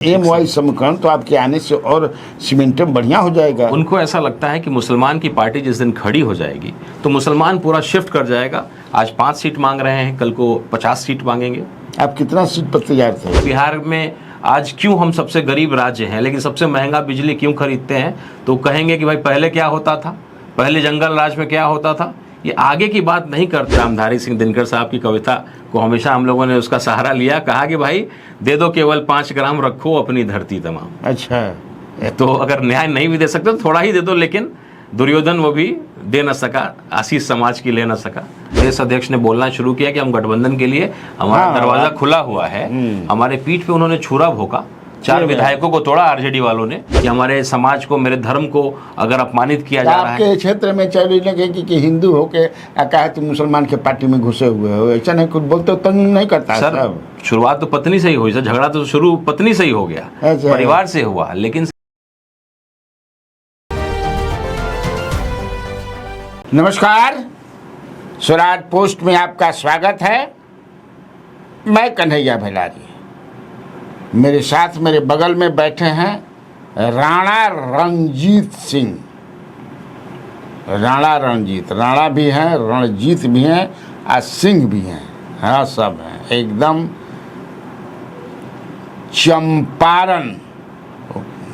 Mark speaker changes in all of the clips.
Speaker 1: MY समीकरण तो आपके आने से और सीमेंटम बढ़िया हो जाएगा।
Speaker 2: उनको ऐसा लगता है कि मुसलमान की पार्टी जिस दिन खड़ी हो जाएगी तो मुसलमान पूरा शिफ्ट कर जाएगा। आज 5 सीट मांग रहे हैं, कल को 50 सीट मांगेंगे।
Speaker 1: आप कितना सीट पर तैयार थे?
Speaker 2: बिहार में आज क्यों हम सबसे गरीब राज्य हैं लेकिन सबसे महंगा बिजली क्यों खरीदते हैं, तो कहेंगे कि भाई पहले क्या होता था, पहले जंगल राज में क्या होता था। ये आगे की बात नहीं करते। रामधारी सिंह दिनकर साहब की कविता को हमेशा हम लोगों ने उसका सहारा लिया, कहा कि भाई दे दो केवल 5 ग्राम, रखो अपनी धरती तमाम।
Speaker 1: अच्छा,
Speaker 2: तो अगर न्याय नहीं भी दे सकते तो थोड़ा ही दे दो, लेकिन दुर्योधन वो भी दे न सका, आशीष समाज की ले न सका। प्रदेश अध्यक्ष ने बोलना शुरू किया कि हम गठबंधन के लिए हमारा दरवाजा खुला हुआ है। हमारे पीठ पे उन्होंने छुरा भोंका, 4 विधायकों को तोड़ा आरजेडी वालों ने कि हमारे समाज को, मेरे धर्म को अगर अपमानित किया जा रहा है।
Speaker 1: आपके क्षेत्र में चलिए लगे कि हिंदू होके कहा तुम मुसलमान के पार्टी में घुसे हुए हो, ऐसा नहीं कुछ बोलते तो नहीं करता
Speaker 2: सर। शुरुआत तो पत्नी से ही हुई सर, झगड़ा तो शुरू पत्नी से ही हो गया, परिवार से हुआ। लेकिन
Speaker 1: नमस्कार, स्वराज पोस्ट में आपका स्वागत है। मैं कन्हैया भेलारी, मेरे साथ मेरे बगल में बैठे हैं राणा रणजीत सिंह। राणा रणजीत, राणा भी हैं, रणजीत भी हैं और सिंह भी हैं। हाँ, सब हैं एकदम चंपारण,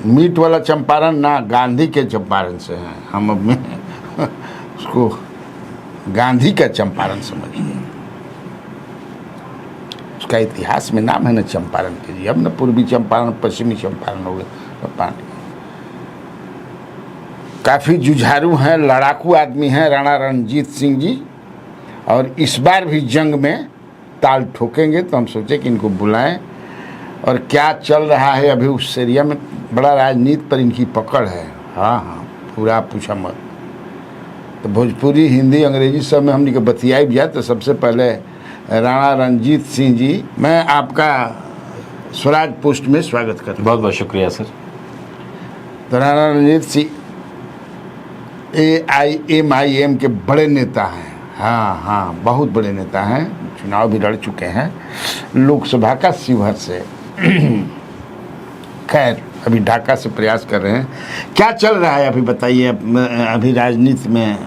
Speaker 1: मीट वाला चंपारण ना, गांधी के चंपारण से हैं हम। अपने उसको गांधी का चंपारण समझिए, उसका इतिहास में नाम है ना चंपारण के जी। अब ना पूर्वी चंपारण, पश्चिमी चंपारण हो गए। काफ़ी जुझारू हैं, लड़ाकू आदमी हैं राणा रणजीत सिंह जी, और इस बार भी जंग में ताल ठोकेंगे। तो हम सोचे कि इनको बुलाएं। और क्या चल रहा है अभी उस एरिया में, बड़ा राजनीति पर इनकी पकड़ है। हाँ, पूरा पूछा मत। तो भोजपुरी, हिंदी, अंग्रेजी सब में हमने बतियाई भी है। तो सबसे पहले राणा रणजीत सिंह जी, मैं आपका स्वराज पोस्ट में स्वागत करता हूँ।
Speaker 2: बहुत बहुत शुक्रिया सर।
Speaker 1: तो राणा रणजीत सिंह AIMIM के बड़े नेता हैं। हाँ, बहुत बड़े नेता हैं, चुनाव भी लड़ चुके हैं लोकसभा का शिवहर से। खैर, अभी ढाका से प्रयास कर रहे हैं। क्या चल रहा है अभी बताइए, अभी राजनीति में?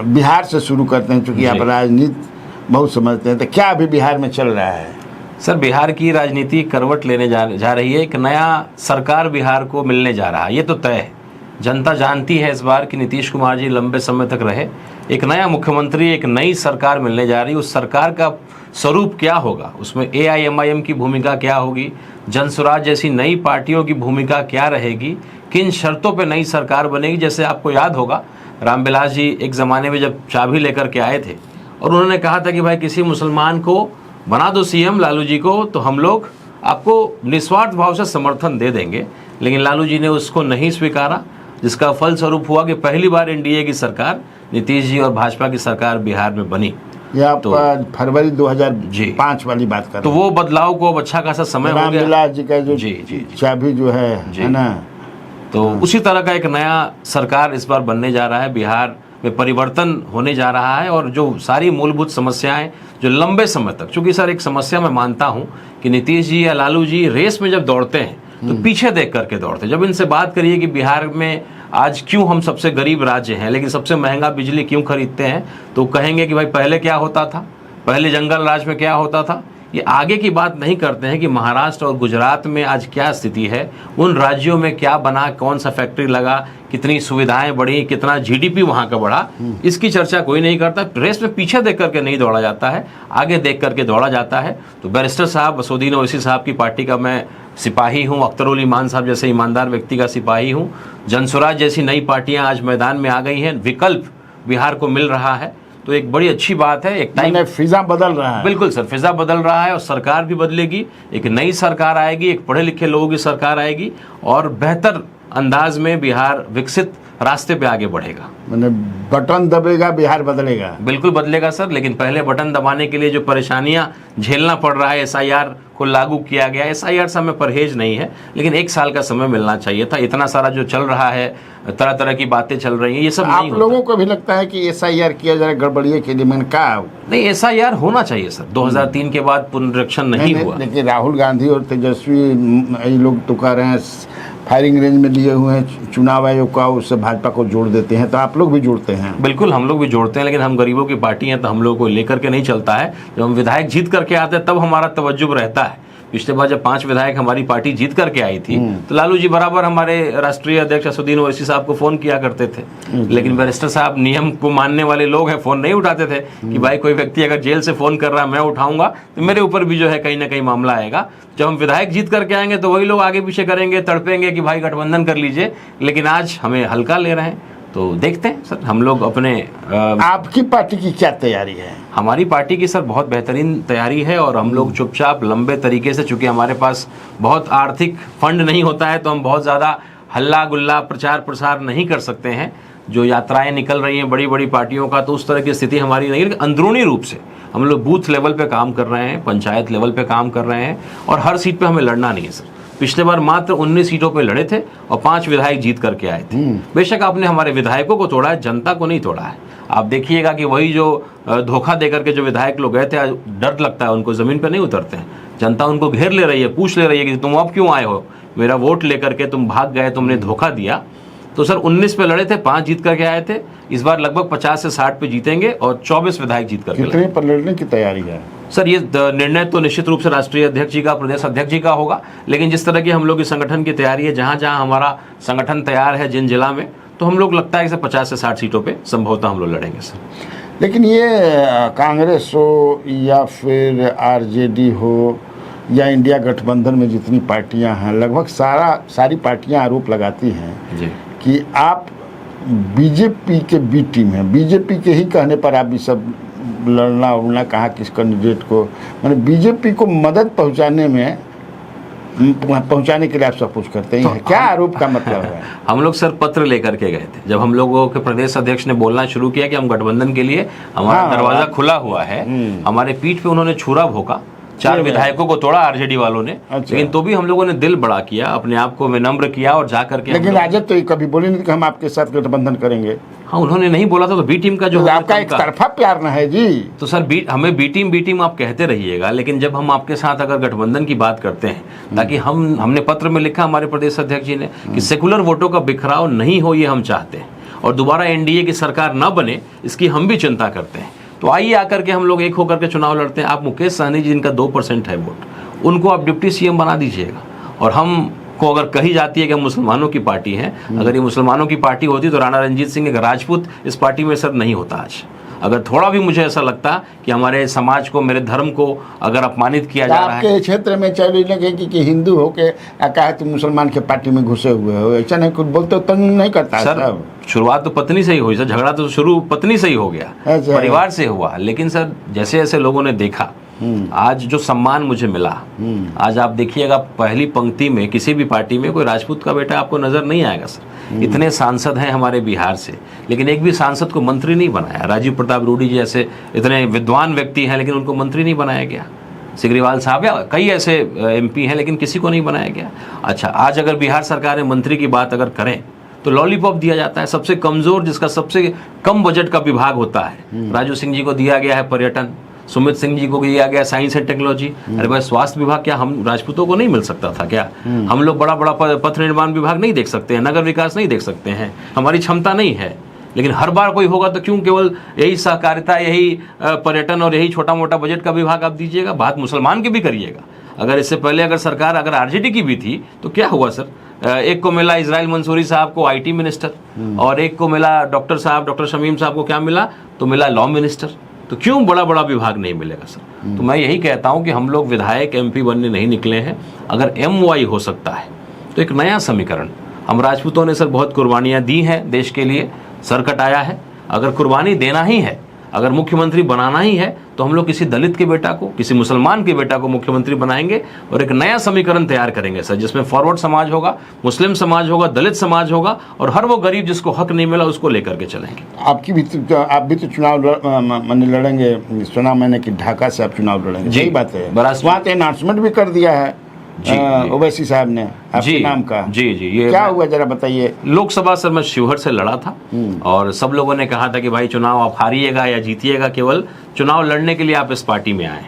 Speaker 1: बिहार से शुरू करते हैं, चूँकि आप राजनीति बहुत समझते हैं। तो क्या अभी बिहार में चल रहा है?
Speaker 2: सर, बिहार की राजनीति करवट लेने जा रही है। एक नया सरकार बिहार को मिलने जा रहा है, ये तो तय है। जनता जानती है इस बार कि नीतीश कुमार जी लंबे समय तक रहे। एक नया मुख्यमंत्री, एक नई सरकार मिलने जा रही है। उस सरकार का स्वरूप क्या होगा, उसमें AIMIM की भूमिका क्या होगी, जनसुराज जैसी नई पार्टियों की भूमिका क्या रहेगी, किन शर्तों पर नई सरकार बनेगी। जैसे आपको याद होगा, रामविलास जी एक ज़माने में जब चाबी लेकर के आए थे और उन्होंने कहा था कि भाई किसी मुसलमान को बना दो CM लालू जी को, तो हम लोग आपको निस्वार्थ भाव से समर्थन दे देंगे। लेकिन लालू जी ने उसको नहीं स्वीकारा, जिसका फल स्वरूप हुआ कि पहली बार NDA की सरकार, नीतीश जी और भाजपा की सरकार बिहार में बनी।
Speaker 1: ये आप तो फरवरी 2005 वाली बात कर रहे हैं।
Speaker 2: तो वो बदलाव को अब अच्छा खासा समय हो गया।
Speaker 1: रामविलास जी का जो चाबी जो है ना,
Speaker 2: तो उसी तरह का एक नया सरकार इस बार बनने जा रहा है। बिहार में परिवर्तन होने जा रहा है और जो सारी मूलभूत समस्याएं जो लंबे समय तक, चूंकि सर एक समस्या मैं मानता हूं कि नीतीश जी या लालू जी रेस में जब दौड़ते हैं तो पीछे देख करके दौड़ते हैं। जब इनसे बात करिए कि बिहार में आज क्यों हम सबसे गरीब राज्य हैं लेकिन सबसे महंगा बिजली क्यों खरीदते हैं, तो कहेंगे कि भाई पहले क्या होता था, पहले जंगल राज में क्या होता था। ये आगे की बात नहीं करते हैं कि महाराष्ट्र और गुजरात में आज क्या स्थिति है, उन राज्यों में क्या बना, कौन सा फैक्ट्री लगा, कितनी सुविधाएं बढ़ी, कितना GDP वहाँ का बढ़ा। इसकी चर्चा कोई नहीं करता। रेस में पीछे देख करके नहीं दौड़ा जाता है, आगे देख करके दौड़ा जाता है। तो बैरिस्टर साहब, असदुद्दीन ओवैसी साहब की पार्टी का मैं सिपाही हूँ, अख्तर उल ईमान साहब जैसे ईमानदार व्यक्ति का सिपाही हूँ। जनसुराज जैसी नई पार्टियाँ आज मैदान में आ गई हैं, विकल्प बिहार को मिल रहा है, तो एक बड़ी अच्छी बात है। एक टाइम
Speaker 1: फिजा बदल रहा है।
Speaker 2: बिल्कुल सर, फिजा बदल रहा है और सरकार भी बदलेगी। एक नई सरकार आएगी, एक पढ़े लिखे लोगों की सरकार आएगी और बेहतर अंदाज में बिहार विकसित रास्ते पे आगे बढ़ेगा।
Speaker 1: मैंने बटन दबेगा बिहार बदलेगा।
Speaker 2: बिल्कुल बदलेगा सर, लेकिन पहले बटन दबाने के लिए जो परेशानियां झेलना पड़ रहा है, एसआईआर को लागू किया गया, एसआईआर से हमें परहेज नहीं है, लेकिन 1 साल का समय मिलना चाहिए था। इतना सारा जो चल रहा है, तरह तरह की बातें चल रही हैं, ये सब
Speaker 1: आप
Speaker 2: नहीं
Speaker 1: लोगों
Speaker 2: होता।
Speaker 1: को भी लगता है कि एसआईआर किया जाए गड़बड़िए के लिए? मैंने कहा
Speaker 2: नहीं, एसआईआर होना चाहिए सर। 2003 के बाद पुनरीक्षण नहीं हुआ।
Speaker 1: देखिए राहुल गांधी और तेजस्वी ये लोग तो कह रहे हैं फायरिंग रेंज में लिए हुए हैं चुनाव आयोग का, उससे भाजपा को जोड़ देते हैं, तो आप लोग भी जोड़ते हैं?
Speaker 2: बिल्कुल, हम लोग भी जोड़ते हैं, लेकिन हम गरीबों की पार्टी हैं तो हम लोग को लेकर के नहीं चलता है। जब हम विधायक जीत करके आते हैं तब हमारा तवज्जुह रहता है। पिछले बार जब 5 विधायक हमारी पार्टी जीत करके आई थी तो लालू जी बराबर हमारे राष्ट्रीय अध्यक्ष असदुद्दीन ओवैसी साहब को फोन किया करते थे, लेकिन बैरिस्टर साहब नियम को मानने वाले लोग हैं, फोन नहीं उठाते थे कि भाई कोई व्यक्ति अगर जेल से फोन कर रहा है मैं उठाऊंगा तो मेरे ऊपर भी जो है कहीं ना कहीं मामला आएगा। जब हम विधायक जीत करके आएंगे तो वही लोग आगे पीछे करेंगे, तड़पेंगे कि भाई गठबंधन कर लीजिए, लेकिन आज हमें हल्का ले रहे हैं। तो देखते हैं सर, हम लोग अपने
Speaker 1: आपकी पार्टी की क्या तैयारी है?
Speaker 2: हमारी पार्टी की सर बहुत बेहतरीन तैयारी है और हम लोग चुपचाप लंबे तरीके से, चूंकि हमारे पास बहुत आर्थिक फंड नहीं होता है तो हम बहुत ज़्यादा हल्ला गुल्ला प्रचार प्रसार नहीं कर सकते हैं। जो यात्राएं निकल रही हैं बड़ी बड़ी पार्टियों का, तो उस तरह की स्थिति हमारी नहीं है, लेकिन अंदरूनी रूप से हम लोग बूथ लेवल पे काम कर रहे हैं, पंचायत लेवल पे काम कर रहे हैं और हर सीट पे हमें लड़ना नहीं है सर। पिछले बार मात्र 19 सीटों पे लड़े थे और 5 विधायक जीत करके आए थे। बेशक आपने हमारे विधायकों को तोड़ा है, जनता को नहीं तोड़ा है। आप देखिएगा कि वही जो धोखा देकर के जो विधायक लोग गए थे, आज डर लगता है उनको, जमीन पे नहीं उतरते हैं। जनता उनको घेर ले रही है, पूछ ले रही है कि तुम अब क्यों आए हो, मेरा वोट लेकर के तुम भाग गए, तुमने धोखा दिया। तो सर 19 पे लड़े थे, 5 जीत करके आए थे। इस बार लगभग 50 से 60 पे जीतेंगे और 24 विधायक जीत करके
Speaker 1: कितने पर लड़ने की तैयारी है?
Speaker 2: सर ये निर्णय तो निश्चित रूप से राष्ट्रीय अध्यक्ष जी का, प्रदेश अध्यक्ष जी का होगा, लेकिन जिस तरह की हम लोग की संगठन की तैयारी है, जहां जहां हमारा संगठन तैयार है जिन जिला में, तो हम लोग लगता है कि 50 से 60 सीटों पे संभवतः हम लोग लड़ेंगे सर।
Speaker 1: लेकिन ये कांग्रेस हो या फिर आरजेडी हो या इंडिया गठबंधन में जितनी पार्टियां हैं, लगभग सारी पार्टियां आरोप लगाती हैं
Speaker 2: जी
Speaker 1: कि आप बीजेपी के बी टीम हैं। बीजेपी के ही कहने पर आप भी सब लड़ना उड़ना, कहा किस कैंडिडेट को, मैंने बीजेपी को मदद पहुंचाने के लिए आप सब कुछ करते हैं। क्या आरोप का मतलब है? हम
Speaker 2: लोग सर पत्र लेकर के गए थे, जब हम लोगों के प्रदेश अध्यक्ष ने बोलना शुरू किया कि हम गठबंधन के लिए हमारा दरवाजा खुला हुआ है, हमारे पीठ पे उन्होंने छुरा भोंका, 4 विधायकों को तोड़ा आरजेडी वालों ने।
Speaker 1: अच्छा।
Speaker 2: लेकिन तो भी हम लोगों ने दिल बड़ा किया, अपने आप को विनम्र किया और जा करके।
Speaker 1: लेकिन राजद तो कभी बोले नहीं कि हम आपके साथ गठबंधन करेंगे।
Speaker 2: हाँ, उन्होंने नहीं बोला था, तो बी टीम का जो
Speaker 1: आपका एक तरफा प्यार न है जी।
Speaker 2: तो सर हमें बी टीम आप कहते रहिएगा, लेकिन जब हम आपके साथ अगर गठबंधन की बात करते हैं, ताकि हमने पत्र में लिखा हमारे प्रदेश अध्यक्ष जी ने कि सेकुलर वोटों का बिखराव नहीं हो, ये हम चाहते हैं, और दोबारा एनडीए की सरकार न बने, इसकी हम भी चिंता करते हैं। तो आइए आकर के हम लोग एक होकर के चुनाव लड़ते हैं। आप मुकेश सहनी जी, जिनका 2% है वोट, उनको आप डिप्टी सीएम बना दीजिएगा। और हमको अगर कही जाती है कि हम मुसलमानों की पार्टी हैं, अगर ये मुसलमानों की पार्टी होती तो राणा रंजीत सिंह एक राजपूत इस पार्टी में सर नहीं होता आज। अगर थोड़ा भी मुझे ऐसा लगता कि हमारे समाज को, मेरे धर्म को अगर अपमानित किया जा रहा है।
Speaker 1: आपके क्षेत्र में चलिए लगे कि हिंदू होके कहा तुम मुसलमान के पार्टी में घुसे हुए हो, ऐसा नहीं कुछ बोलते तो नहीं करता
Speaker 2: सर। शुरुआत तो पत्नी से ही हुई सर, झगड़ा तो शुरू पत्नी से ही हो गया, परिवार से हुआ। लेकिन सर जैसे जैसे लोगों ने देखा, आज जो सम्मान मुझे मिला, आज आप देखिएगा पहली पंक्ति में किसी भी पार्टी में कोई राजपूत का बेटा आपको नजर नहीं आएगा सर। इतने सांसद हैं हमारे बिहार से, लेकिन एक भी सांसद को मंत्री नहीं बनाया। राजीव प्रताप रूडी जैसे इतने विद्वान व्यक्ति हैं, लेकिन उनको मंत्री नहीं बनाया गया। सिग्रीवाल साहब या कई ऐसे एमपी हैं, लेकिन किसी को नहीं बनाया गया। अच्छा, आज अगर बिहार सरकार ने मंत्री की बात अगर करें तो लॉलीपॉप दिया जाता है। सबसे कमजोर, जिसका सबसे कम बजट का विभाग होता है, राजू सिंह जी को दिया गया है पर्यटन, सुमित सिंह जी को दिया गया साइंस एंड टेक्नोलॉजी। अरे भाई, स्वास्थ्य विभाग क्या हम राजपूतों को नहीं मिल सकता था क्या? हम लोग बड़ा बड़ा पथ निर्माण विभाग नहीं देख सकते हैं, नगर विकास नहीं देख सकते हैं, हमारी क्षमता नहीं है। लेकिन हर बार कोई होगा तो क्यों केवल यही सहकारिता, यही पर्यटन और यही छोटा मोटा बजट का विभाग आप दीजिएगा? बात मुसलमान की भी करिएगा। अगर इससे पहले अगर सरकार अगर आरजेडी की भी थी तो क्या हुआ सर? एक को मिला इजराइल मंसूरी साहब को आईटी मिनिस्टर, और एक को मिला डॉक्टर शमीम साहब को क्या मिला? तो मिला लॉ मिनिस्टर। तो क्यों बड़ा बड़ा विभाग नहीं मिलेगा सर? तो मैं यही कहता हूं कि हम लोग विधायक एमपी बनने नहीं निकले हैं। अगर एमवाई हो सकता है तो एक नया समीकरण, हम राजपूतों ने सर बहुत कुर्बानियां दी हैं देश के लिए, सर कटाया है। अगर कुर्बानी देना ही है, अगर मुख्यमंत्री बनाना ही है तो हम लोग किसी दलित के बेटा को, किसी मुसलमान के बेटा को मुख्यमंत्री बनाएंगे और एक नया समीकरण तैयार करेंगे सर, जिसमें फॉरवर्ड समाज होगा, मुस्लिम समाज होगा, दलित समाज होगा और हर वो गरीब जिसको हक नहीं मिला उसको लेकर के चलेंगे।
Speaker 1: आप भी तो चुनाव लड़ेंगे, सुना मैंने कि ढाका से आप चुनाव लड़ेंगे,
Speaker 2: जी,
Speaker 1: यही बात है।
Speaker 2: बराबर।
Speaker 1: वहाँ तो अनाउंसमेंट भी कर दिया है ओवैसी साहब ने आपके नाम का।
Speaker 2: जी, ये
Speaker 1: क्या हुआ जरा बताइए।
Speaker 2: लोकसभा सर मैं शिवहर से लड़ा था और सब लोगों ने कहा था कि भाई चुनाव आप हारिएगा या जीतिएगा, केवल चुनाव लड़ने के लिए आप इस पार्टी में आए।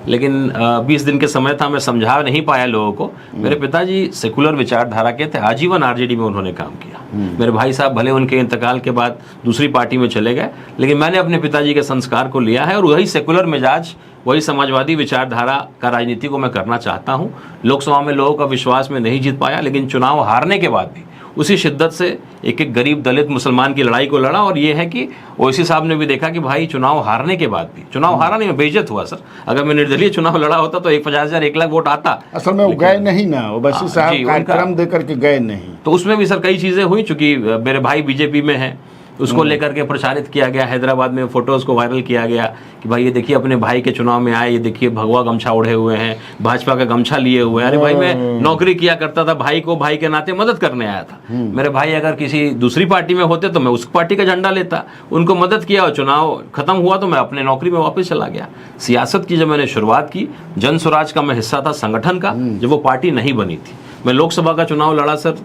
Speaker 2: लेकिन 20 दिन के समय था, मैं समझा नहीं पाया लोगों को। मेरे पिताजी सेकुलर विचारधारा के थे, आजीवन आरजेडी में उन्होंने काम किया। मेरे भाई साहब भले उनके इंतकाल के बाद दूसरी पार्टी में चले गए, लेकिन मैंने अपने पिताजी के संस्कार को लिया है और वही सेकुलर मिजाज, वही समाजवादी विचारधारा का राजनीति को मैं करना चाहता हूं। लोकसभा में लोगों का विश्वास में नहीं जीत पाया, लेकिन चुनाव हारने के बाद भी उसी शिद्दत से एक एक गरीब दलित मुसलमान की लड़ाई को लड़ा। और ये है कि ओवैसी साहब ने भी देखा कि भाई चुनाव हारने के बाद भी, चुनाव हारा नहीं, मैं बेइज्जत हुआ सर। अगर मैं निर्दलीय चुनाव लड़ा होता तो 50,000 1 लाख वोट आता।
Speaker 1: असल में वो गए नहीं ना, ओवैसी साहब कार्यक्रम दे करके गए नहीं,
Speaker 2: तो उसमें भी सर कई चीजें हुई। चूंकि मेरे भाई बीजेपी में है, उसको लेकर के प्रचारित किया गया, हैदराबाद में फोटोज को वायरल किया गया कि भाई ये देखिए अपने भाई के चुनाव में आए, ये देखिए भगवा गमछा ओढ़े हुए हैं, भाजपा का गमछा लिए हुए हैं। अरे भाई मैं नौकरी किया करता था, भाई को भाई के नाते मदद करने आया था। मेरे भाई अगर किसी दूसरी पार्टी में होते तो मैं उस पार्टी का झंडा लेता, उनको मदद किया और चुनाव खत्म हुआ तो मैं अपने नौकरी में वापस चला गया। सियासत की जब मैंने शुरुआत की, जन स्वराज का मैं हिस्सा था संगठन का, जब वो पार्टी नहीं बनी थी। मैं लोकसभा का चुनाव लड़ा सर,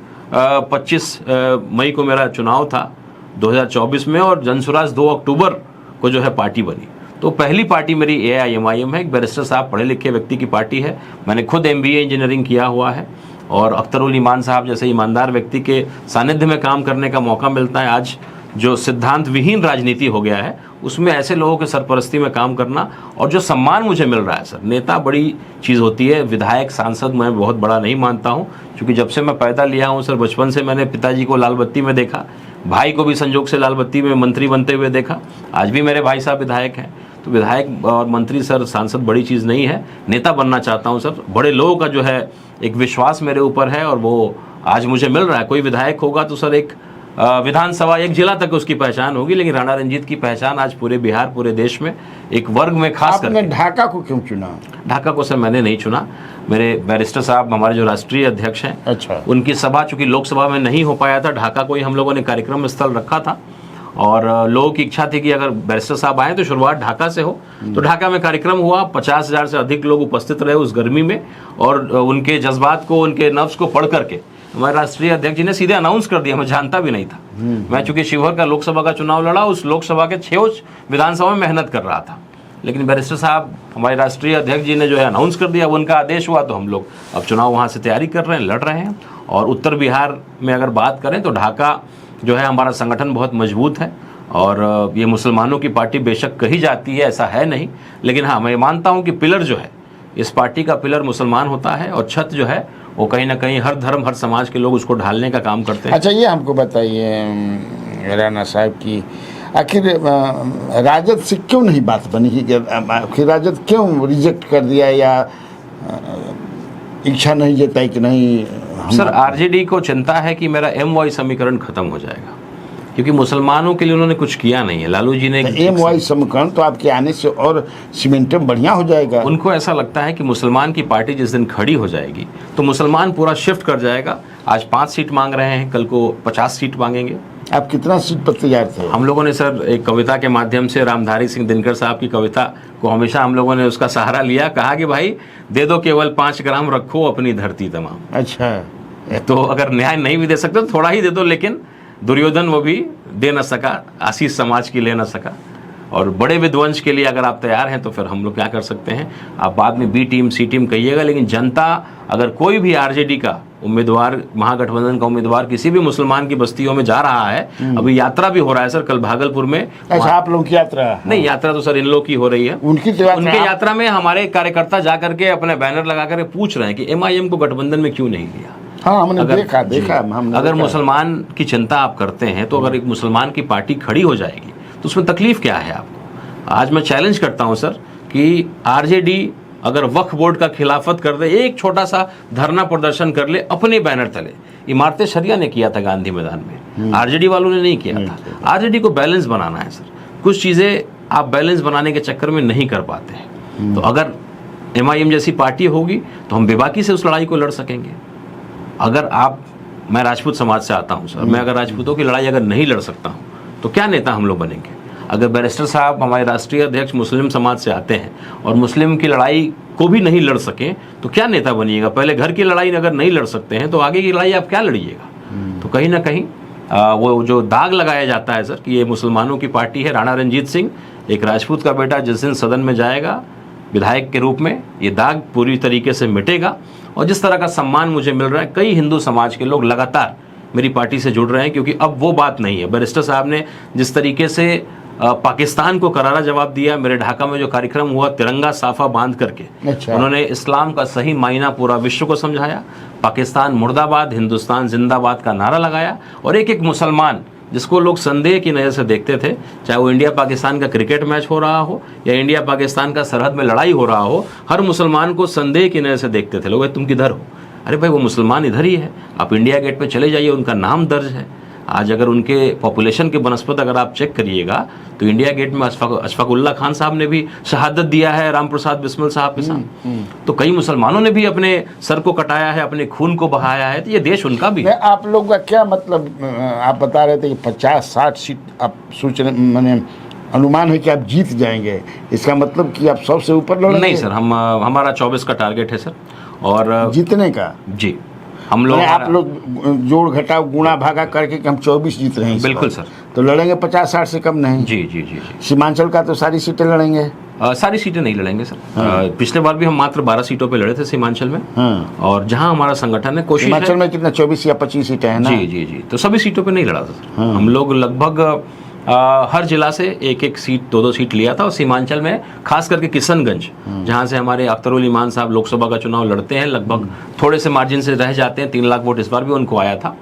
Speaker 2: 25 मई को मेरा चुनाव था 2024 में, और जनसुराज 2 अक्टूबर को जो है पार्टी बनी। तो पहली पार्टी मेरी AIMIM है, एक बैरिस्टर साहब पढ़े लिखे व्यक्ति की पार्टी है। मैंने खुद MBA इंजीनियरिंग किया हुआ है और अख्तरुल ईमान साहब जैसे ईमानदार व्यक्ति के सानिध्य में काम करने का मौका मिलता है। आज जो सिद्धांत विहीन राजनीति हो गया है, उसमें ऐसे लोगों के सरपरस्ती में काम करना और जो सम्मान मुझे मिल रहा है सर, नेता बड़ी चीज़ होती है, विधायक सांसद मैं बहुत बड़ा नहीं मानता हूँ। क्योंकि जब से मैं पैदा लिया हूँ सर, बचपन से मैंने पिताजी को लाल बत्ती में देखा, भाई को भी संजोग से लाल बत्ती में मंत्री बनते हुए देखा, आज भी मेरे भाई साहब विधायक हैं। तो विधायक और मंत्री सर, सांसद बड़ी चीज़ नहीं है। नेता बनना चाहता हूँ सर, बड़े लोगों का जो है एक विश्वास मेरे ऊपर है और वो आज मुझे मिल रहा है। कोई विधायक होगा तो सर एक विधानसभा, एक जिला तक उसकी पहचान होगी, लेकिन राणा रंजीत की पहचान आज पूरे बिहार, पूरे देश में एक वर्ग में खास
Speaker 1: आपने ढाका को क्यों चुना?
Speaker 2: ढाका को सर मैंने नहीं चुना, मेरे बैरिस्टर साहब हमारे जो राष्ट्रीय अध्यक्ष हैं,
Speaker 1: अच्छा,
Speaker 2: उनकी सभा चूंकि लोकसभा में नहीं हो पाया था, ढाका को ही हम लोगों ने कार्यक्रम स्थल रखा था और लोगों की इच्छा थी कि अगर बैरिस्टर साहब आए तो शुरुआत ढाका से हो। तो ढाका में कार्यक्रम हुआ, 50,000 से अधिक लोग उपस्थित रहे उस गर्मी में और उनके जज्बात को, उनके नफ्स को पढ़ करके हमारे राष्ट्रीय अध्यक्ष जी ने सीधे अनाउंस कर दिया। मैं जानता भी नहीं था। मैं चूंकि शिवहर का लोकसभा का चुनाव लड़ा, उस लोकसभा के 6 विधानसभा में मेहनत कर रहा था, लेकिन बैरिस्टर साहब हमारे राष्ट्रीय अध्यक्ष जी ने जो है अनाउंस कर दिया, उनका आदेश हुआ तो हम लोग अब चुनाव वहाँ से तैयारी कर रहे हैं, लड़ रहे हैं। और उत्तर बिहार में अगर बात करें तो ढाका जो है हमारा संगठन बहुत मजबूत है और ये मुसलमानों की पार्टी बेशक कही जाती है, ऐसा है नहीं, लेकिन हाँ मैं मानता हूँ कि पिलर जो है इस पार्टी का, पिलर मुसलमान होता है और छत जो है वो कहीं ना कहीं हर धर्म, हर समाज के लोग उसको ढालने का काम करते हैं।
Speaker 1: अच्छा, ये हमको बताइए राणा साहब की आखिर राजद से क्यों नहीं बात बनी कि आखिर राजद क्यों रिजेक्ट कर दिया या इच्छा नहीं जताई कि नहीं?
Speaker 2: सर आरजेडी को चिंता है कि मेरा MY समीकरण खत्म हो जाएगा, क्योंकि मुसलमानों के लिए उन्होंने कुछ किया नहीं है। लालू जी ने
Speaker 1: MY समीकरण तो आपके आने से और सीमेंटम बढ़िया हो जाएगा।
Speaker 2: उनको ऐसा लगता है कि मुसलमान की पार्टी जिस दिन खड़ी हो जाएगी तो मुसलमान पूरा शिफ्ट कर जाएगा। आज 5 सीट मांग रहे हैं, कल को 50 सीट मांगेंगे।
Speaker 1: आप कितना सीट पर तैयार थे?
Speaker 2: हम लोगों ने सर एक कविता के माध्यम से रामधारी सिंह दिनकर साहब की कविता को हमेशा हम लोगों ने उसका सहारा लिया, कहा कि भाई दे दो केवल 5 ग्राम, रखो अपनी धरती तमाम।
Speaker 1: अच्छा,
Speaker 2: तो अगर न्याय नहीं भी दे सकते तो थोड़ा ही दे दो, लेकिन दुर्योधन वो भी दे न सका, आशीष समाज की ले न सका। और बड़े विध्वंस के लिए अगर आप तैयार हैं तो फिर हम लोग क्या कर सकते हैं? आप बाद में B टीम C टीम कहिएगा, लेकिन जनता अगर कोई भी आरजेडी का उम्मीदवार, महागठबंधन का उम्मीदवार किसी भी मुसलमान की बस्तियों में जा रहा है, अभी यात्रा भी हो रहा है सर, कल भागलपुर में।
Speaker 1: अच्छा, आप लोग की यात्रा?
Speaker 2: नहीं, यात्रा तो सर इन लोग की हो रही है।
Speaker 1: उनकी
Speaker 2: यात्रा में हमारे कार्यकर्ता जा करके अपने बैनर लगा कर पूछ रहे हैं कि MIM को गठबंधन में क्यों नहीं लिया।
Speaker 1: हाँ, हमने देखा
Speaker 2: अगर मुसलमान की चिंता आप करते हैं तो अगर एक मुसलमान की पार्टी खड़ी हो जाएगी तो उसमें तकलीफ क्या है आपको? आज मैं चैलेंज करता हूं सर कि आरजेडी अगर वक्फ बोर्ड का खिलाफत कर दे, एक छोटा सा धरना प्रदर्शन कर ले अपने बैनर तले। इमारत शरिया ने किया था गांधी मैदान में, आरजेडी वालों ने नहीं किया था। आरजेडी को बैलेंस बनाना है सर, कुछ चीजें आप बैलेंस बनाने के चक्कर में नहीं कर पाते हैं। तो अगर MIM जैसी पार्टी होगी तो हम बेबाकी से उस लड़ाई को लड़ सकेंगे। अगर मैं राजपूत समाज से आता हूं सर, मैं अगर राजपूतों की लड़ाई अगर नहीं लड़ सकता हूं तो क्या नेता हम लोग बनेंगे? अगर बैरिस्टर साहब हमारे राष्ट्रीय अध्यक्ष मुस्लिम समाज से आते हैं और मुस्लिम की लड़ाई को भी नहीं लड़ सकें तो क्या नेता बनिएगा? पहले घर की लड़ाई अगर नहीं लड़ सकते हैं तो आगे की लड़ाई आप क्या लड़िएगा? तो कहीं ना कहीं वो जो दाग लगाया जाता है सर कि ये मुसलमानों की पार्टी है, राणा रणजीत सिंह एक राजपूत का बेटा जिस दिन सदन में जाएगा विधायक के रूप में, ये दाग पूरी तरीके से मिटेगा। और जिस तरह का सम्मान मुझे मिल रहा है, कई हिंदू समाज के लोग लगातार मेरी पार्टी से जुड़ रहे हैं, क्योंकि अब वो बात नहीं है। बैरिस्टर साहब ने जिस तरीके से पाकिस्तान को करारा जवाब दिया, मेरे ढाका में जो कार्यक्रम हुआ तिरंगा साफा बांध करके,
Speaker 1: अच्छा।
Speaker 2: उन्होंने इस्लाम का सही मायना पूरा विश्व को समझाया, पाकिस्तान मुर्दाबाद हिंदुस्तान जिंदाबाद का नारा लगाया। और एक एक मुसलमान जिसको लोग संदेह की नज़र से देखते थे, चाहे वो इंडिया पाकिस्तान का क्रिकेट मैच हो रहा हो या इंडिया पाकिस्तान का सरहद में लड़ाई हो रहा हो, हर मुसलमान को संदेह की नज़र से देखते थे लोग, तुम किधर हो? अरे भाई वो मुसलमान इधर ही है, आप इंडिया गेट पे चले जाइए, उनका नाम दर्ज है। आज अगर उनके पॉपुलेशन के बनस्पत अगर आप चेक करिएगा तो इंडिया गेट में अशफाकुल्ला खान साहब ने भी शहादत दिया है राम प्रसाद बिस्मिल साहब के साथ। तो कई मुसलमानों ने भी अपने सर को कटाया है, अपने खून को बहाया है। तो ये देश उनका भी है।
Speaker 1: आप लोग का क्या मतलब, आप बता रहे थे कि 50-60 सीट आप सोच रहे, मैंने अनुमान है कि आप जीत जाएंगे, इसका मतलब कि आप 100 से ऊपर लड़ेंगे?
Speaker 2: नहीं सर, हमारा 24 का टारगेट है सर। और
Speaker 1: जीतने का?
Speaker 2: जी, हम लोग
Speaker 1: आप लोग जोड़ घटाव गुणा भागा करके कि हम 24 जीत रहे हैं।
Speaker 2: बिल्कुल सर,
Speaker 1: तो लड़ेंगे 50-60 से कम नहीं?
Speaker 2: जी जी जी जी।
Speaker 1: सीमांचल का तो सारी सीटें लड़ेंगे?
Speaker 2: सारी सीटें नहीं लड़ेंगे सर। पिछले बार भी हम मात्र 12 सीटों पे लड़े थे सीमांचल में। और जहां हमारा संगठन है कोशिश
Speaker 1: सीमांचल में कितना 24 या 25 सीटें हैं ना?
Speaker 2: जी जी जी। तो सभी सीटों पे नहीं लड़ा था सर। हम लोग लगभग हर जिला से एक एक सीट, 2-2 सीट लिया था। और सीमांचल में खास करके किशनगंज, जहां से हमारे अख्तरुल ईमान साहब लोकसभा का चुनाव लड़ते हैं, लगभग थोड़े से मार्जिन से रह जाते हैं, 3 लाख वोट इस बार भी उनको आया था।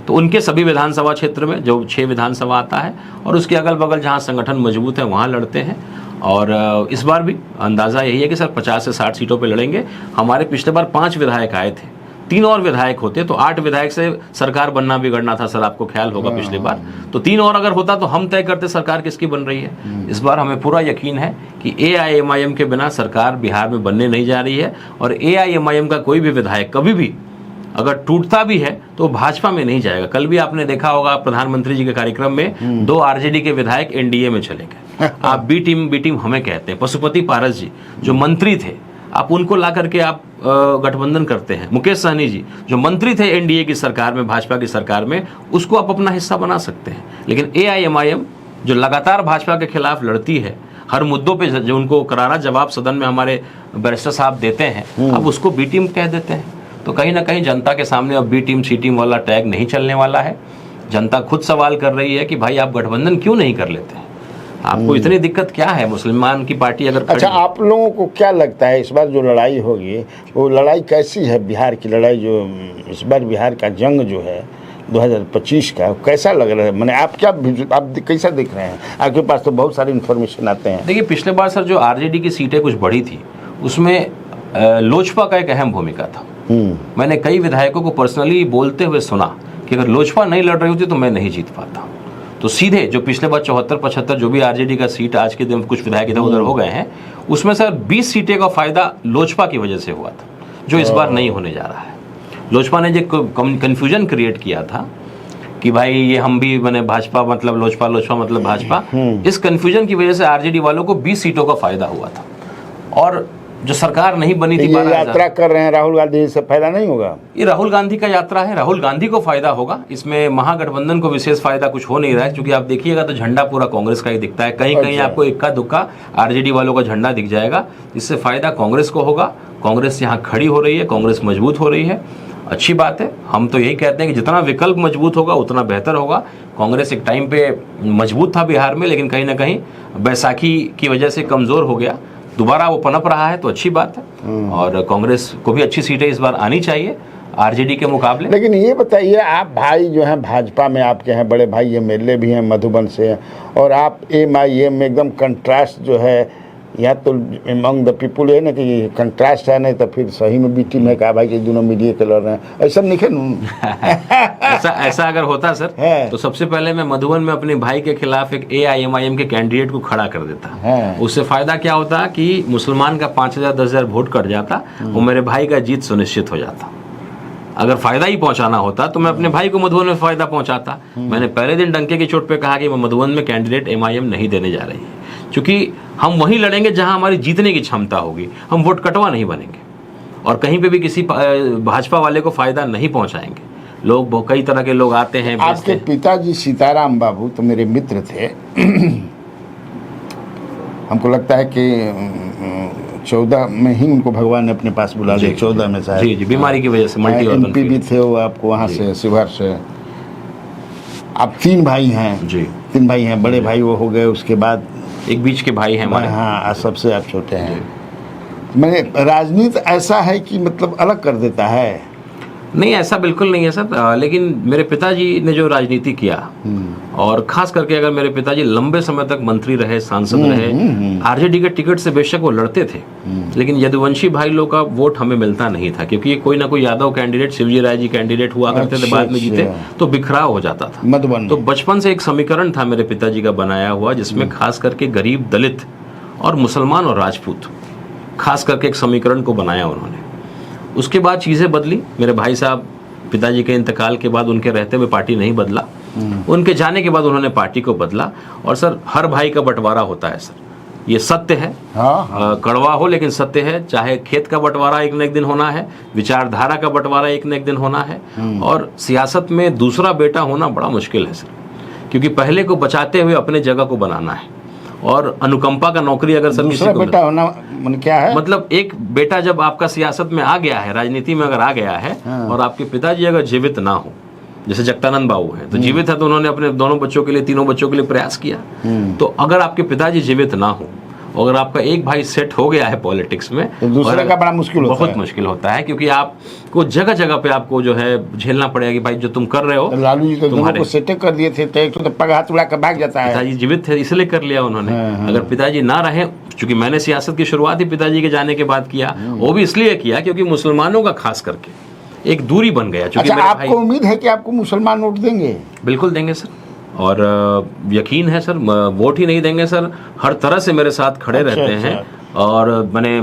Speaker 2: तो उनके सभी विधानसभा क्षेत्र में जो 6 विधानसभा आता है और उसके अगल बगल जहाँ संगठन मजबूत है वहाँ लड़ते हैं। और इस बार भी अंदाज़ा यही है कि सर 50 से 60 सीटों पे लड़ेंगे। हमारे पिछले बार 5 विधायक आए थे, 3 और विधायक होते तो 8 विधायक से सरकार बनना बिगड़ना था सर, आपको ख्याल होगा पिछली बार। तो 3 और अगर होता तो हम तय करते सरकार किसकी बन रही है। इस बार हमें पूरा यकीन है कि AIMIM के बिना सरकार बिहार में बनने नहीं जा रही है। और AIMIM का कोई भी विधायक कभी भी अगर टूटता भी है तो भाजपा में नहीं जाएगा। कल भी आपने देखा होगा प्रधानमंत्री जी के कार्यक्रम में 2 RJD के विधायक NDA में चले गए। आप बी टीम हमें कहते हैं। पशुपति पारस जी जो मंत्री थे, आप उनको ला करके आप गठबंधन करते हैं। मुकेश सहनी जी जो मंत्री थे NDA की सरकार में, भाजपा की सरकार में, उसको आप अपना हिस्सा बना सकते हैं। लेकिन AIMIM जो लगातार भाजपा के खिलाफ लड़ती है, हर मुद्दों पे जो उनको करारा जवाब सदन में हमारे बैरिस्टर साहब देते हैं, अब उसको बी टीम कह देते हैं। तो कहीं ना कहीं जनता के सामने अब बी टीम सी टीम वाला टैग नहीं चलने वाला है। जनता खुद सवाल कर रही है कि भाई आप गठबंधन क्यों नहीं कर लेते हैं, आपको इतनी दिक्कत क्या है मुसलमान की पार्टी अगर।
Speaker 1: अच्छा, आप लोगों को क्या लगता है इस बार जो लड़ाई होगी वो लड़ाई कैसी है? बिहार की लड़ाई जो इस बार बिहार का जंग जो है 2025 का, कैसा लग रहा है? मैंने आप कैसा देख रहे हैं? आपके पास तो बहुत सारी इन्फॉर्मेशन आते हैं।
Speaker 2: देखिए पिछले बार सर जो RJD की सीटें कुछ बढ़ी थी उसमें लोजपा का एक अहम भूमिका था। मैंने कई विधायकों को पर्सनली बोलते हुए सुना कि अगर लोजपा नहीं लड़ रही होती तो मैं नहीं जीत पाता। तो सीधे जो पिछले बार 74-75 जो भी RJD का सीट आज के दिन कुछ विधायक इधर उधर हो गए हैं, उसमें सर 20 सीटें का फायदा लोजपा की वजह से हुआ था, जो इस बार नहीं होने जा रहा है। लोजपा ने जो कंफ्यूजन क्रिएट किया था कि भाई ये हम भी मैंने भाजपा मतलब लोजपा, लोजपा मतलब भाजपा, इस कंफ्यूजन की वजह से RJD वालों को 20 सीटों का फायदा हुआ था। और जो सरकार नहीं बनी थी,
Speaker 1: ये यात्रा कर रहे हैं राहुल गांधी, से फायदा नहीं होगा?
Speaker 2: ये राहुल गांधी का यात्रा है, राहुल गांधी को फायदा होगा। इसमें महागठबंधन को विशेष फायदा कुछ हो नहीं रहा है, क्योंकि आप देखिएगा तो झंडा पूरा कांग्रेस का ही दिखता है। कहीं कहीं आपको इक्का दुक्का RJD वालों का झंडा दिख जाएगा। इससे फायदा कांग्रेस को होगा। कांग्रेस यहाँ खड़ी हो रही है, कांग्रेस मजबूत हो रही है, अच्छी बात है। हम तो यही कहते हैं कि जितना विकल्प मजबूत होगा उतना बेहतर होगा। कांग्रेस एक टाइम पे मजबूत था बिहार में, लेकिन कहीं ना कहीं बैसाखी की वजह से कमजोर हो गया। दोबारा वो पनप रहा है तो अच्छी बात है। और कांग्रेस को भी अच्छी सीटें इस बार आनी चाहिए RJD के मुकाबले।
Speaker 1: लेकिन ये बताइए, आप भाई जो हैं भाजपा में, आपके हैं बड़े भाई MLA भी हैं मधुबन से, और आप MIM में एकदम कंट्रास्ट जो है या तो एमंग द पीपुल है ना कि कंट्रास्ट है, नहीं तो फिर सही में बी टीम है कहा भाई कि दोनों मीडिया के लड़ रहे हैं, ऐसा नहीं है।
Speaker 2: ऐसा अगर होता सर
Speaker 1: है।
Speaker 2: तो सबसे पहले मैं मधुबन में अपने भाई के खिलाफ एक AIMIM के कैंडिडेट को खड़ा कर देता
Speaker 1: है।
Speaker 2: उससे फायदा क्या होता कि मुसलमान का 5,000 10,000 वोट कट जाता और मेरे भाई का जीत सुनिश्चित हो जाता। अगर फायदा ही पहुंचाना होता तो मैं अपने भाई को मधुबन में फायदा पहुंचाता। मैंने पहले दिन डंके की चोट पे कहा कि मैं मधुबन में कैंडिडेट MIM नहीं देने जा रही है, क्योंकि हम वहीं लड़ेंगे जहां हमारी जीतने की क्षमता होगी, हम वोट कटवा नहीं बनेंगे और कहीं पे भी किसी भाजपा वाले को फायदा नहीं पहुंचाएंगे। लोग कई तरह के लोग आते हैं।
Speaker 1: आपके पिताजी सीताराम बाबू तो मेरे मित्र थे। हमको लगता है कि 14 में ही उनको भगवान ने अपने पास बुला लिया, 14 में शायद। जी,
Speaker 2: बीमारी की वजह से मल्टी ऑर्गन
Speaker 1: MP भी थे वो, आपको वहाँ से शिवहर से। आप 3 भाई हैं
Speaker 2: जी,
Speaker 1: 3 भाई हैं, बड़े भाई वो हो गए, उसके बाद
Speaker 2: एक बीच के भाई हैं हमारे।
Speaker 1: हाँ, सबसे आप छोटे हैं। मैंने राजनीति ऐसा है कि मतलब अलग कर देता है?
Speaker 2: नहीं, ऐसा बिल्कुल नहीं है सर, लेकिन मेरे पिताजी ने जो राजनीति किया और खास करके अगर मेरे पिताजी लंबे समय तक मंत्री रहे, सांसद रहे, RJD के टिकट से बेशक वो लड़ते थे, लेकिन यदुवंशी भाई लोग का वोट हमें मिलता नहीं था, क्योंकि कोई ना कोई यादव कैंडिडेट, शिवजी राय जी कैंडिडेट हुआ करते थे, बाद में जीते तो बिखराव हो जाता था
Speaker 1: मधुबन।
Speaker 2: तो बचपन से एक समीकरण था मेरे पिताजी का बनाया हुआ, जिसमें खास करके गरीब, दलित और मुसलमान और राजपूत खास करके एक समीकरण को बनाया उन्होंने। उसके बाद चीज़ें बदली। मेरे भाई साहब पिताजी के इंतकाल के बाद उनके रहते हुए पार्टी नहीं बदला, उनके जाने के बाद उन्होंने पार्टी को बदला। और सर, हर भाई का बंटवारा होता है सर, ये सत्य है। कड़वा हो लेकिन सत्य है। चाहे खेत का बंटवारा एक न एक दिन होना है, विचारधारा का बंटवारा एक न एक दिन होना है, और सियासत में दूसरा बेटा होना बड़ा मुश्किल है सर, क्योंकि पहले को बचाते हुए अपने जगह को बनाना है। और अनुकंपा का नौकरी अगर सर
Speaker 1: दूसरा बेटा होना क्या है,
Speaker 2: मतलब एक बेटा जब आपका सियासत में आ गया है, राजनीति में अगर आ गया है, और आपके पिताजी अगर जीवित ना हो, जैसे जगतानंद बाबू हैं तो जीवित है तो उन्होंने अपने दोनों बच्चों के लिए, तीनों बच्चों के लिए प्रयास किया। तो अगर आपके पिताजी जीवित ना हो, अगर आपका एक भाई सेट हो गया है पॉलिटिक्स में,
Speaker 1: तो दूसरे का बड़ा मुश्किल होता है।
Speaker 2: बहुत मुश्किल होता है, क्योंकि आपको जगह जगह पे आपको जो है झेलना पड़ेगा कि भाई जो तुम कर रहे हो।
Speaker 1: लालू जी तो दोनों को सेट कर दिए थे, तो पग हाथ उड़ा कर भाग जाता है।
Speaker 2: पिताजी जीवित थे इसलिए कर लिया उन्होंने। अगर पिताजी ना रहे, क्योंकि मैंने सियासत की शुरुआत ही पिताजी के जाने के बाद किया, वो भी इसलिए किया क्योंकि मुसलमानों का खास करके एक दूरी बन गया।
Speaker 1: अच्छा, आपको उम्मीद है कि आपको मुसलमान वोट देंगे?
Speaker 2: बिल्कुल देंगे सर, और यकीन है सर, वोट ही नहीं देंगे सर, हर तरह से मेरे साथ खड़े रहते हैं। और मैंने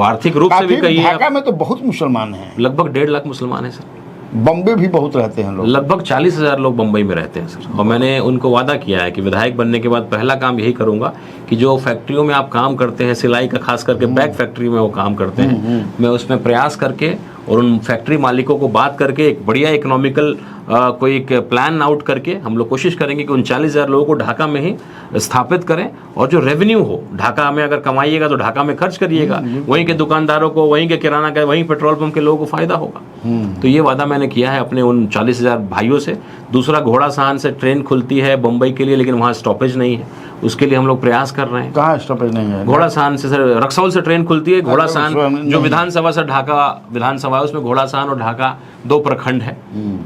Speaker 2: आर्थिक रूप से भी कही,
Speaker 1: ढाका में तो बहुत मुसलमान हैं,
Speaker 2: लगभग 1.5 लाख मुसलमान हैं सर।
Speaker 1: बम्बई भी बहुत रहते हैं लोग,
Speaker 2: लगभग 40,000 लोग बम्बई में रहते हैं सर। और मैंने उनको वादा किया है कि विधायक बनने के बाद पहला काम यही करूंगा कि जो फैक्ट्रियों में आप काम करते हैं, सिलाई का खास करके बैग फैक्ट्री में वो काम करते हैं, मैं उसमें प्रयास करके और उन फैक्ट्री मालिकों को बात करके एक बढ़िया इकोनॉमिकल कोई एक प्लान आउट करके हम लोग कोशिश करेंगे कि उन 40,000 लोगों को ढाका में ही स्थापित करें। और जो रेवेन्यू हो ढाका में, अगर कमाइएगा तो ढाका में खर्च करिएगा, वहीं के दुकानदारों को, वहीं के किराना का, वहीं पेट्रोल पंप के लोगों को फायदा होगा। तो ये वादा मैंने किया है अपने उन 40,000 भाइयों से। दूसरा, घोड़ा सहन से ट्रेन खुलती है बम्बई के लिए, लेकिन वहाँ स्टॉपेज नहीं है, उसके लिए हम लोग प्रयास कर रहे हैं।
Speaker 1: कहाँ स्टॉपेज नहीं है?
Speaker 2: घोड़ा सहन से सर, रक्सौल से ट्रेन खुलती है। घोड़ा सहन जो विधानसभा से ढाका विधानसभा है, उसमें घोड़ा सहन और ढाका 2 प्रखंड है,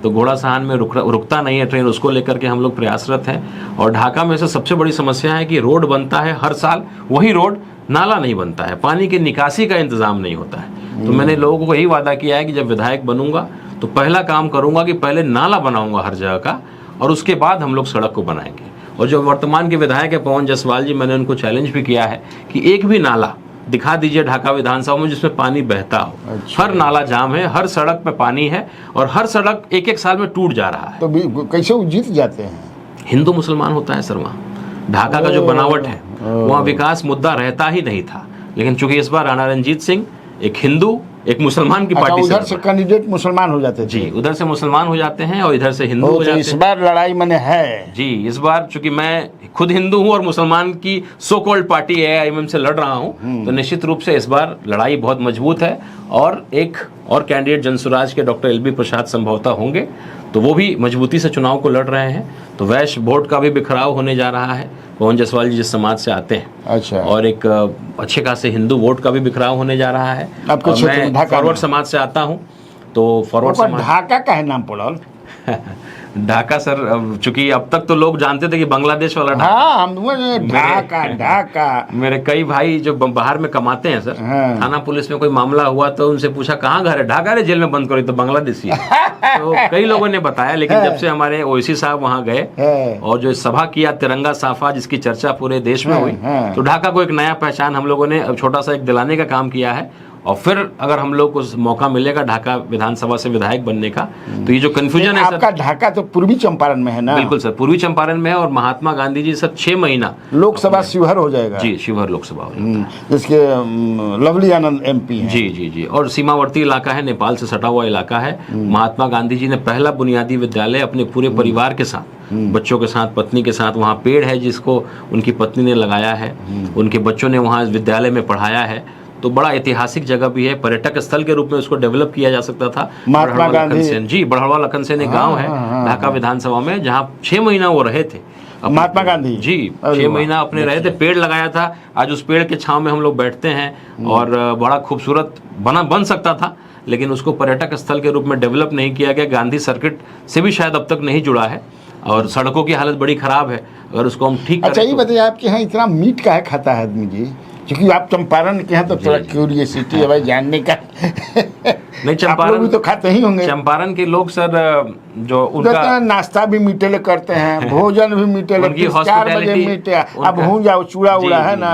Speaker 2: तो घोड़ा सहन में रुकता नहीं है ट्रेन, उसको लेकर के हम लोग प्रयासरत हैं। और ढाका में से सबसे बड़ी समस्या है कि रोड बनता है हर साल, वही रोड नाला नहीं बनता है, पानी की निकासी का इंतजाम नहीं होता है। तो मैंने लोगों को यही वादा किया है कि जब विधायक बनूंगा तो पहला काम करूंगा कि पहले नाला बनाऊंगा हर जगह का, और उसके बाद हम लोग सड़क को बनाएंगे। और जो वर्तमान के विधायक है पवन जायसवाल जी, मैंने उनको चैलेंज भी किया है कि एक भी नाला दिखा दीजिए ढाका विधानसभा में जिसमें पानी बहता हो।
Speaker 1: अच्छा।
Speaker 2: हर नाला जाम है, हर सड़क पे पानी है, और हर सड़क एक एक साल में टूट जा रहा है।
Speaker 1: तो कैसे वो जीत जाते हैं?
Speaker 2: हिंदू मुसलमान होता है सर वहाँ। ढाका का जो बनावट है, वहाँ विकास मुद्दा रहता ही नहीं था, लेकिन चूंकि इस बार राणा रंजीत सिंह एक हिंदू एक मुसलमान की पार्टी
Speaker 1: उधर से कैंडिडेट मुसलमान हो जाते थे।
Speaker 2: जी, उधर से मुसलमान हो जाते हैं और इधर से हिंदू हो जाते हैं।
Speaker 1: इस बार लड़ाई मैंने है
Speaker 2: जी, इस बार चूंकि मैं खुद हिंदू हूं और मुसलमान की सो कॉल्ड पार्टी AIMM से लड़ रहा हूं, तो निश्चित रूप से इस बार लड़ाई बहुत मजबूत है। और एक और कैंडिडेट जनसुराज के डॉक्टर LB प्रसाद संभवतः होंगे, तो वो भी मजबूती से चुनाव को लड़ रहे हैं। तो वैश्य वोट का भी बिखराव होने जा रहा है, पवन जायसवाल जी जिस समाज से आते हैं।
Speaker 1: अच्छा।
Speaker 2: और एक अच्छे खासे हिंदू वोट का भी बिखराव होने जा रहा है।
Speaker 1: आपके
Speaker 2: और
Speaker 1: क्षेत्र में
Speaker 2: मैं
Speaker 1: ढाका
Speaker 2: फॉरवर्ड समाज से आता हूँ, तो फॉरवर्ड समाज
Speaker 1: ढाका का है नाम पड़ल
Speaker 2: ढाका सर, चूंकि अब तक तो लोग जानते थे कि बांग्लादेश वाला ढाका।
Speaker 1: हाँ, हम ढाका ढाका।
Speaker 2: मेरे कई भाई जो बाहर में कमाते हैं सर,
Speaker 1: हाँ।
Speaker 2: थाना पुलिस में कोई मामला हुआ तो उनसे पूछा कहाँ घर है, ढाका रे जेल में बंद करो, तो बांग्लादेशी है। तो कई लोगों ने बताया, लेकिन जब से हमारे ओवैसी साहब वहाँ गए और जो सभा किया तिरंगा साफा, जिसकी चर्चा पूरे देश में हुई, तो ढाका को एक नया पहचान हम लोगों ने छोटा सा एक दिलाने का काम किया है। और फिर अगर हम लोग को मौका मिलेगा ढाका विधानसभा से विधायक बनने का, तो ये जो कंफ्यूजन है सर,
Speaker 1: आपका ढाका तो पूर्वी चंपारण में है ना?
Speaker 2: बिल्कुल सर, पूर्वी चंपारण में है। और महात्मा गांधी जी सर 6 महीना
Speaker 1: लोकसभा शिवहर हो जाएगा।
Speaker 2: जी, शिवहर लोकसभा हो जाएगा।
Speaker 1: जिसके लवली आनंद MP हैं।
Speaker 2: जी जी जी। और सीमावर्ती इलाका है, नेपाल से सटा हुआ इलाका है। महात्मा गांधी जी ने पहला बुनियादी विद्यालय अपने पूरे परिवार के साथ, बच्चों के साथ, पत्नी के साथ, वहाँ पेड़ है जिसको उनकी पत्नी ने लगाया है, उनके बच्चों ने वहाँ विद्यालय में पढ़ाया है। तो बड़ा ऐतिहासिक जगह भी है, पर्यटक स्थल के रूप में उसको डेवलप किया जा सकता था।
Speaker 1: महात्मा गांधी
Speaker 2: जी, बड़हड़वा लखन सेन एक गाँव है ढाका विधानसभा में, जहाँ 6 महीना वो रहे थे।
Speaker 1: महात्मा गांधी
Speaker 2: जी 6 महीना अपने रहे थे, पेड़ लगाया था। आज उस पेड़ के छांव में हम लोग बैठते हैं और बड़ा खूबसूरत बन सकता था, लेकिन उसको पर्यटक स्थल के रूप में डेवलप नहीं किया गया। गांधी सर्किट से भी शायद अब तक नहीं जुड़ा है और सड़कों की हालत बड़ी खराब है। अगर उसको हम ठीक करें।
Speaker 1: अच्छा, ये बताइए आपके यहाँ इतना मीट काहे खाता है आदमी जी? क्योंकि आप चंपारण के हैं तो थोड़ा क्यूरियसिटी है भाई जानने का।
Speaker 2: नहीं, चंपारण
Speaker 1: भी तो खाते ही होंगे।
Speaker 2: चंपारण के लोग सर जो उनका
Speaker 1: नाश्ता भी मीठे करते हैं, भोजन भी मीठे, 4 बजे मीठे। अब हो जाओ चूड़ा उड़ा है ना,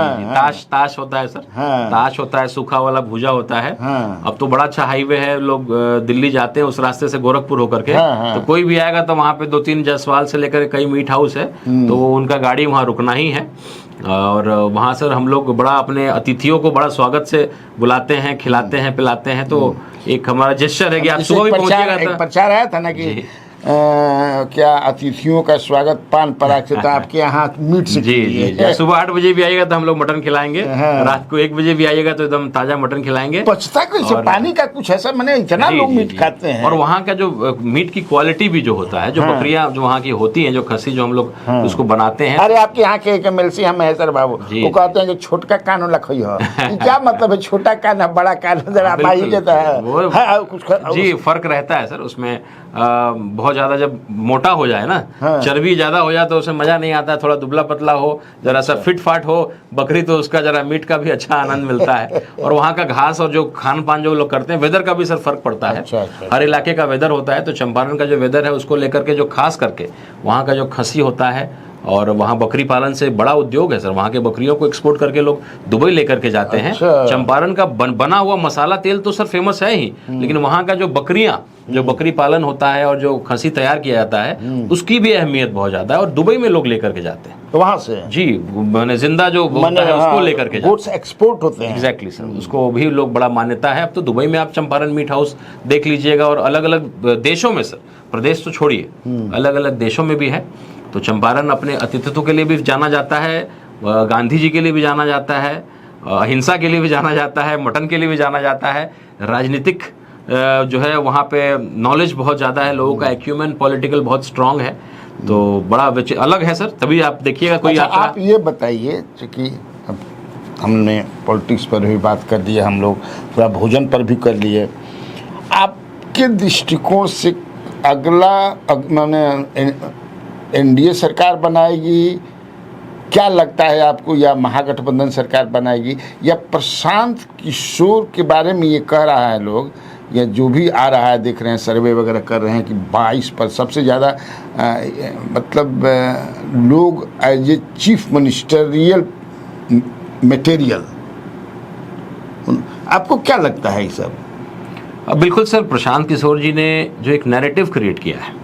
Speaker 2: ताश होता है सर।
Speaker 1: हाँ।
Speaker 2: ताश होता है, सूखा वाला भूजा होता है।
Speaker 1: हाँ।
Speaker 2: अब तो बड़ा अच्छा हाईवे है, लोग दिल्ली जाते हैं उस रास्ते से गोरखपुर होकर के।
Speaker 1: हाँ।
Speaker 2: तो कोई भी आएगा तो वहाँ पे 2-3 जसवाल से लेकर कई मीट हाउस है, तो उनका गाड़ी वहाँ रुकना ही है। और वहाँ सर हम लोग बड़ा अपने अतिथियों को बड़ा स्वागत से बुलाते हैं, खिलाते हैं, पिलाते हैं। तो एक हमारा जेस्चर है कि आप सुबह भी पहुंचिएगा।
Speaker 1: एक प्रचार आया था ना कि क्या अतिथियों का स्वागत पान पराग से, तो आपके यहाँ मीट से
Speaker 2: जी। सुबह 8 बजे भी आइएगा तो हम लोग मटन खिलाएंगे, रात को 1 बजे भी आइएगा तो एकदम ताजा मटन खिलाएंगे।
Speaker 1: पचता कैसे? पानी का कुछ है सर, मैंने इतना लोग मीट खाते हैं।
Speaker 2: और वहाँ का जो मीट की क्वालिटी भी जो होता है, जो बकरियां जो वहाँ की होती हैं, जो खस्सी जो हम लोग उसको बनाते हैं।
Speaker 1: अरे आपके यहाँ के एक MLC हम है सर बाबू, वो कहते हैं कि छोटका कान लखई हो। क्या मतलब है? छोटा कान है, बड़ा कान जरा बाई लेता है।
Speaker 2: जी, फर्क रहता है सर उसमें। बहुत ज्यादा जब मोटा हो जाए ना, चर्बी ज्यादा हो जाए तो उसमें मजा नहीं आता। थोड़ा दुबला पतला हो, जरा सा फिट फाट हो बकरी, तो उसका जरा मीट का भी अच्छा आनंद मिलता है। और वहाँ का घास और जो खान पान जो लोग करते हैं, वेदर का भी सर फर्क पड़ता है। हर इलाके का वेदर होता है। तो चंपारण का जो वेदर है उसको लेकर के जो खास करके वहाँ का जो खसी होता है, और वहाँ बकरी पालन से बड़ा उद्योग है सर। वहाँ के बकरियों को एक्सपोर्ट करके लोग दुबई लेकर के जाते हैं। चंपारण का बना हुआ मसाला तेल तो सर फेमस है ही, लेकिन वहाँ का जो बकरियाँ, जो बकरी पालन होता है और जो खसी तैयार किया जाता है, उसकी भी अहमियत बहुत ज्यादा है। और दुबई में लोग लेकर के जाते हैं
Speaker 1: वहाँ से।
Speaker 2: जी, मैंने जिंदा जो होता है उसको लेकर के
Speaker 1: जाते हैं, एक्सपोर्ट होते हैं।
Speaker 2: एग्जैक्टली सर, उसको भी लोग बड़ा मान्यता है। अब तो दुबई में आप चंपारण मीट हाउस देख लीजिएगा। और अलग अलग देशों में सर, प्रदेश तो छोड़िए, अलग अलग देशों में भी है। तो चंपारण अपने अतिथित्व के लिए भी जाना जाता है, गांधी जी के लिए भी जाना जाता है, अहिंसा के लिए भी जाना जाता है, मटन के लिए भी जाना जाता है। राजनीतिक जो है वहाँ पे नॉलेज बहुत ज़्यादा है, लोगों का एक्यूमेन पॉलिटिकल बहुत स्ट्रांग है। तो बड़ा अलग है सर। तभी आप देखिएगा कोई
Speaker 1: अच्छा, आप ये बताइए कि अब हमने पॉलिटिक्स पर भी बात कर दी, हम लोग थोड़ा भोजन पर भी कर लिए। आपके दृष्टिकोण से अगला मैंने NDA सरकार बनाएगी, क्या लगता है आपको, या महागठबंधन सरकार बनाएगी, या प्रशांत किशोर के बारे में ये कह रहा है लोग, या जो भी आ रहा है देख रहे हैं, सर्वे वगैरह कर रहे हैं कि 22 पर सबसे ज़्यादा मतलब लोग as a chief ministerial material, आपको क्या लगता है ये सब?
Speaker 2: बिल्कुल सर, प्रशांत किशोर जी ने जो एक नैरेटिव क्रिएट किया है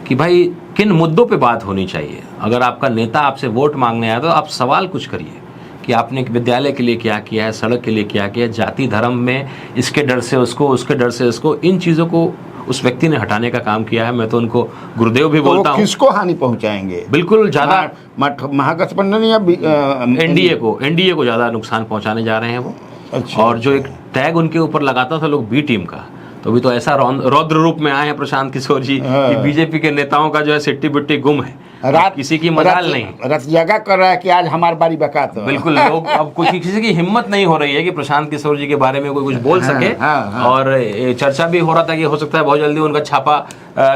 Speaker 2: कि भाई किन मुद्दों पे बात होनी चाहिए। अगर आपका नेता आपसे वोट मांगने आया तो आप सवाल कुछ करिए कि आपने विद्यालय के लिए क्या किया है, सड़क के लिए क्या किया है, जाति धर्म में इसके डर से उसको, उसके डर से इसको। इन चीज़ों को उस व्यक्ति ने हटाने का काम किया है। मैं तो उनको गुरुदेव भी बोलता हूँ।
Speaker 1: किसको हानि पहुंचाएंगे?
Speaker 2: बिल्कुल ज़्यादा
Speaker 1: महागठबंधन या
Speaker 2: एनडीए को ज़्यादा नुकसान पहुंचाने जा रहे हैं वो।
Speaker 1: अच्छा।
Speaker 2: और जो एक टैग उनके ऊपर लगाता था लोग बी टीम का, तो अभी तो ऐसा रौद्र रूप में आए हैं प्रशांत किशोर जी कि बीजेपी के नेताओं का जो है सिट्टी बिट्टी गुम है,
Speaker 1: रात
Speaker 2: किसी की मजाल नहीं।
Speaker 1: रत जगा कर रहा है कि आज हमारी बारी बका तो
Speaker 2: बिल्कुल, लोग अब कुछ किसी की हिम्मत नहीं हो रही है कि प्रशांत किशोर जी के बारे में कोई कुछ बोल सके। और चर्चा भी हो रहा था कि हो सकता है बहुत जल्दी उनका छापा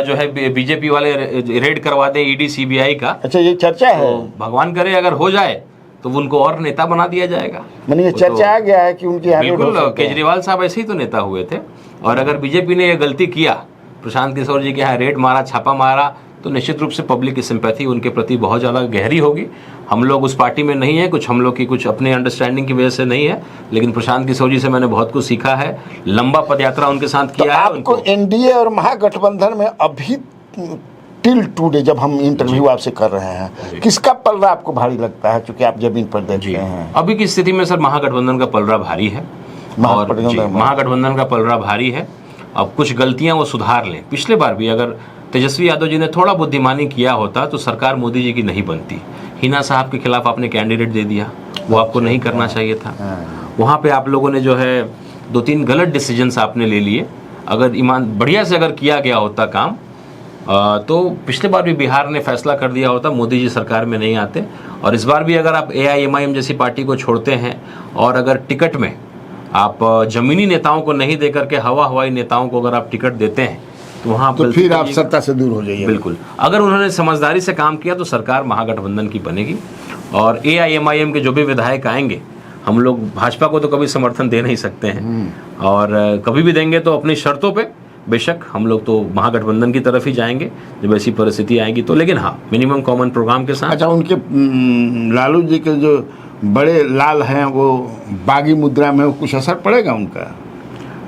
Speaker 2: जो है बीजेपी वाले रेड करवा दें, ईडी सीबीआई का।
Speaker 1: अच्छा, ये चर्चा है।
Speaker 2: तो भगवान करे अगर हो जाए तो उनको और नेता बना दिया जाएगा।
Speaker 1: मैंने ये चर्चा आ गया है कि उनके
Speaker 2: बिल्कुल, केजरीवाल साहब ऐसे ही तो नेता हुए थे। और अगर बीजेपी ने ये गलती किया, प्रशांत किशोर जी के यहाँ रेड मारा, छापा मारा, तो निश्चित रूप से पब्लिक की सिंपैथी उनके प्रति बहुत ज़्यादा गहरी होगी। हम लोग उस पार्टी में नहीं है, कुछ हम लोग की कुछ अपने अंडरस्टैंडिंग की वजह से नहीं है, लेकिन प्रशांत किशोर जी से मैंने बहुत कुछ सीखा है। लंबा पदयात्रा उनके साथ किया है।
Speaker 1: आपको एनडीए और महागठबंधन में अभी टिल टुडे जब हम इंटरव्यू आपसे कर रहे हैं, किसका पलड़ा आपको भारी लगता है, चूंकि आप जमीन पर देखते हैं?
Speaker 2: अभी की स्थिति में सर महागठबंधन का पलड़ा भारी है। महागठबंधन का पलड़ा भारी है। अब कुछ गलतियां वो सुधार लें। पिछले बार भी अगर तेजस्वी यादव जी ने थोड़ा बुद्धिमानी किया होता तो सरकार मोदी जी की नहीं बनती। हिना साहब के खिलाफ आपने कैंडिडेट दे दिया, वो आपको नहीं करना चाहिए था। वहाँ पे आप लोगों ने जो है 2-3 गलत डिसीजंस आपने ले लिए। अगर बढ़िया से अगर किया गया होता काम तो पिछले बार भी बिहार ने फैसला कर दिया होता, मोदी जी सरकार में नहीं आते। और इस बार भी अगर आप AIMIM जैसी पार्टी को छोड़ते हैं और अगर टिकट में आप जमीनी नेताओं को नहीं देकर के हवाई नेताओं को अगर आप टिकट देते हैं तो वहाँ
Speaker 1: तो फिर आप सत्ता से दूर हो जाइए।
Speaker 2: बिल्कुल, अगर उन्होंने समझदारी से काम किया तो सरकार महागठबंधन की बनेगी। और AIMIM के जो भी विधायक आएंगे, हम लोग भाजपा को तो कभी समर्थन दे नहीं सकते हैं, और कभी भी देंगे तो अपनी शर्तों पे। बेशक हम लोग तो महागठबंधन की तरफ ही जाएंगे जब ऐसी परिस्थिति आएगी तो, लेकिन हाँ, मिनिमम कॉमन प्रोग्राम के साथ।
Speaker 1: अच्छा, उनके लालू जी के जो बड़े लाल हैं वो बागी मुद्रा में, वो कुछ असर पड़ेगा उनका?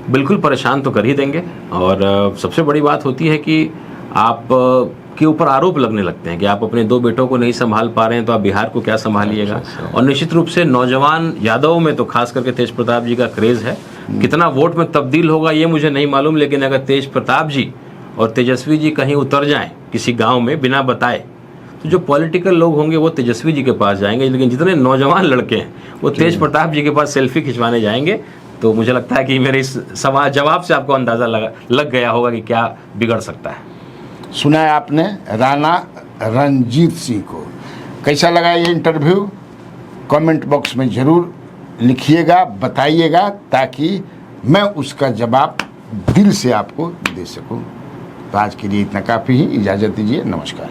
Speaker 2: बिल्कुल परेशान तो कर ही देंगे। और सबसे बड़ी बात होती है कि आप के ऊपर आरोप लगने लगते हैं कि आप अपने 2 बेटों को नहीं संभाल पा रहे हैं तो आप बिहार को क्या संभालिएगा। और निश्चित रूप से नौजवान यादवों में तो खास करके तेज प्रताप जी का क्रेज है। कितना वोट में तब्दील होगा ये मुझे नहीं मालूम, लेकिन अगर तेज प्रताप जी और तेजस्वी जी कहीं उतर जाएं किसी गांव में बिना बताए, तो जो पॉलिटिकल लोग होंगे वो तेजस्वी जी के पास जाएंगे, लेकिन जितने नौजवान लड़के हैं वो तेज प्रताप जी के पास सेल्फी खिंचवाने जाएंगे। तो मुझे लगता है कि मेरे इस सवाल जवाब से आपको अंदाज़ा लग गया होगा कि क्या बिगड़ सकता है।
Speaker 1: सुना है आपने राणा रणजीत सिंह को। कैसा लगा ये इंटरव्यू? कमेंट बॉक्स में ज़रूर लिखिएगा, बताइएगा, ताकि मैं उसका जवाब दिल से आपको दे सकूं। तो आज के लिए इतना काफ़ी ही। इजाज़त दीजिए, नमस्कार।